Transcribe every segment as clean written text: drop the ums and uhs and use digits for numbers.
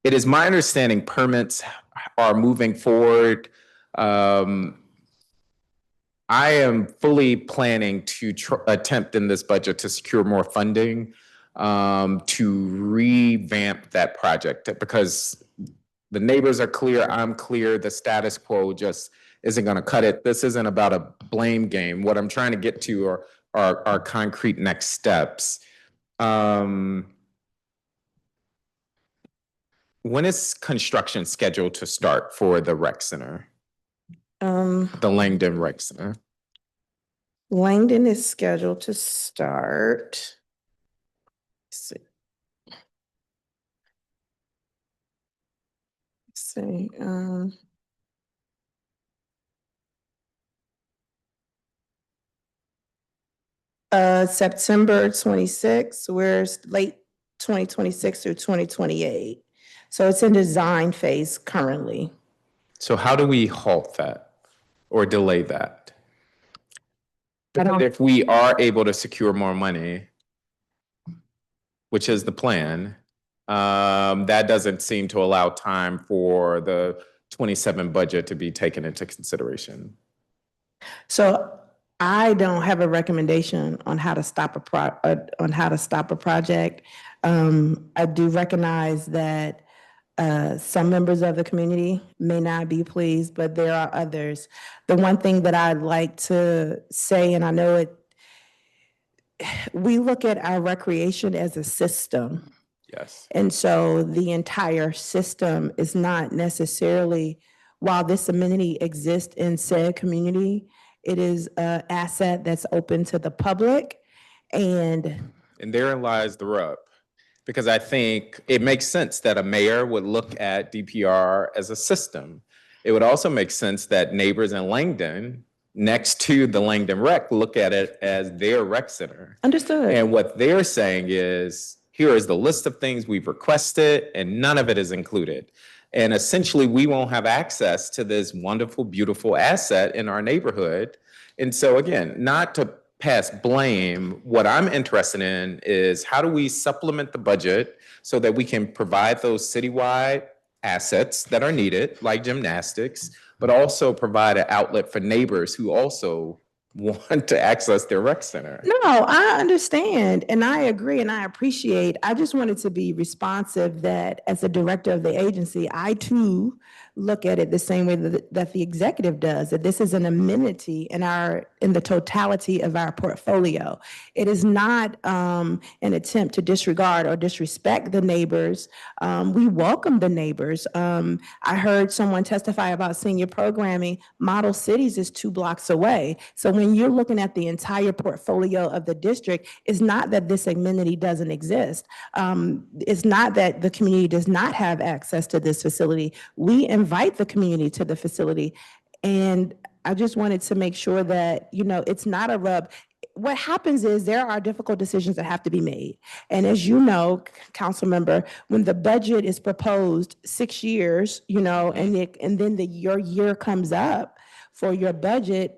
It is my understanding permits are moving forward. I am fully planning to attempt in this budget to secure more funding to revamp that project because the neighbors are clear, I'm clear, the status quo just isn't going to cut it. This isn't about a blame game. What I'm trying to get to are concrete next steps. When is construction scheduled to start for the rec center? The Langdon Rec Center. Langdon is scheduled to start. Let's see. September 26th, where's late 2026 through 2028. So it's in design phase currently. So how do we halt that or delay that? If we are able to secure more money, which is the plan, that doesn't seem to allow time for the 27 budget to be taken into consideration. So I don't have a recommendation on how to stop a project. I do recognize that some members of the community may not be pleased, but there are others. The one thing that I'd like to say, and I know it, we look at our recreation as a system. Yes. And so the entire system is not necessarily, while this amenity exists in said community, it is an asset that's open to the public. And therein lies the rub. Because I think it makes sense that a mayor would look at DPR as a system. It would also make sense that neighbors in Langdon, next to the Langdon Rec, look at it as their rec center. Understood. And what they're saying is, here is the list of things we've requested, and none of it is included. And essentially, we won't have access to this wonderful, beautiful asset in our neighborhood. And so again, not to pass blame, what I'm interested in is how do we supplement the budget so that we can provide those citywide assets that are needed, like gymnastics, but also provide an outlet for neighbors who also want to access their rec center. No, I understand and I agree and I appreciate. I just wanted to be responsive that as a director of the agency, I too look at it the same way that the executive does, that this is an amenity in the totality of our portfolio. It is not an attempt to disregard or disrespect the neighbors. We welcome the neighbors. I heard someone testify about senior programming. Model Cities is 2 blocks away. So when you're looking at the entire portfolio of the district, it's not that this amenity doesn't exist. It's not that the community does not have access to this facility. We invite the community to the facility. And I just wanted to make sure that, it's not a rub. What happens is there are difficult decisions that have to be made. And as you know, council member, when the budget is proposed 6 years, and then your year comes up for your budget,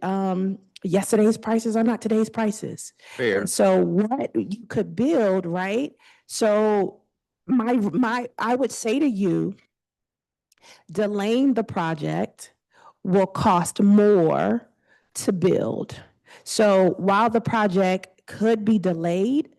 yesterday's prices are not today's prices. Fair. So what you could build, right? So I would say to you, delaying the project will cost more to build. So while the project could be delayed,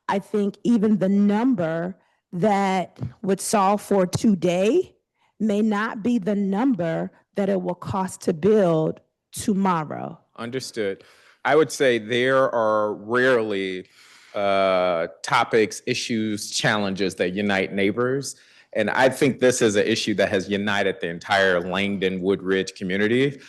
I think even the number that would solve for today may not be the number that it will cost to build tomorrow. Understood. I would say there are rarely topics, issues, challenges that unite neighbors. And I think this is an issue that has united the entire Langdon Woodridge community.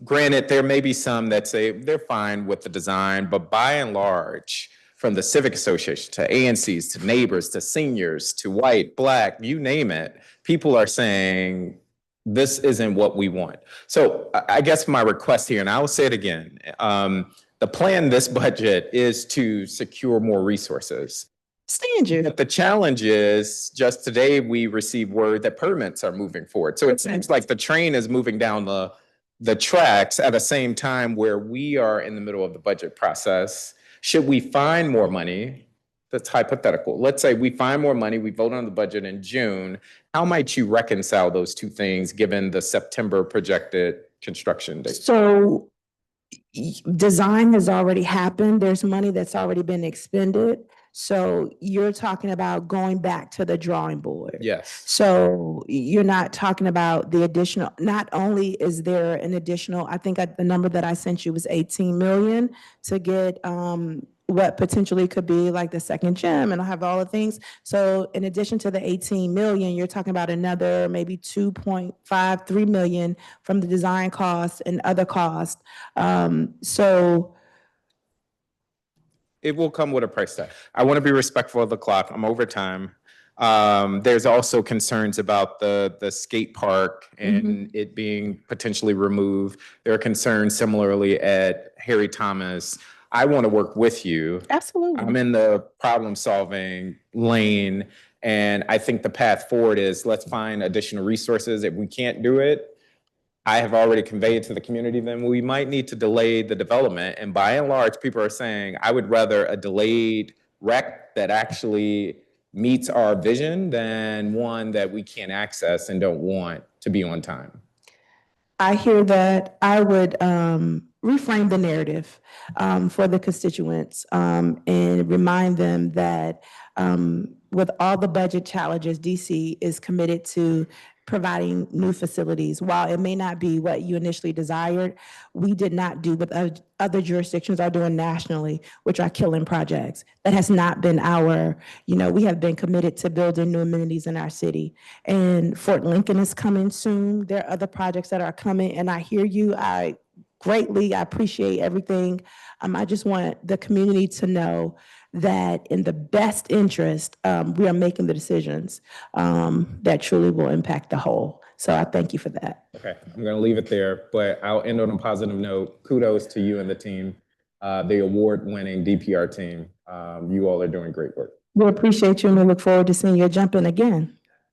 Granted, there may be some that say they're fine with the design, but by and large, from the Civic Association to ANCs to neighbors to seniors to white, Black, you name it, people are saying this isn't what we want. So I guess my request here, and I will say it again, the plan this budget is to secure more resources. Stand you. But the challenge is just today we received word that permits are moving forward. So it seems like the train is moving down the tracks at the same time where we are in the middle of the budget process. Should we find more money that's hypothetical. Let's say we find more money, we vote on the budget in June. How might you reconcile those two things given the September projected construction date? So design has already happened. There's money that's already been expended. So you're talking about going back to the drawing board. Yes. So you're not talking about the additional, not only is there an additional, I think the number that I sent you was 18 million to get what potentially could be like the second gym and I'll have all the things. So in addition to the 18 million, you're talking about another maybe 2.53 million from the design costs and other costs. So it will come with a price tag. I want to be respectful of the clock. I'm over time. There's also concerns about the skate park and it being potentially removed. There are concerns similarly at Harry Thomas. I want to work with you. absolutely. I'm in the problem solving lane. And I think the path forward is let's find additional resources. If we can't do it, I have already conveyed to the community, then we might need to delay the development. And by and large, people are saying, I would rather a delayed rec that actually meets our vision than one that we can't access and don't want to be on time. I hear that. I would reframe the narrative for the constituents and remind them that with all the budget challenges, DC is committed to providing new facilities. While it may not be what you initially desired, we did not do what other jurisdictions are doing nationally, which are killing projects. That has not been our, we have been committed to building new amenities in our city. And Fort Lincoln is coming soon. There are other projects that are coming, and I hear you. I appreciate everything. I just want the community to know that in the best interest, we are making the decisions that truly will impact the whole. So I thank you for that. Okay, I'm going to leave it there, but I'll end on a positive note. Kudos to you and the team, the award-winning DPR team. You all are doing great work. We appreciate you and we look forward to seeing you jump in again.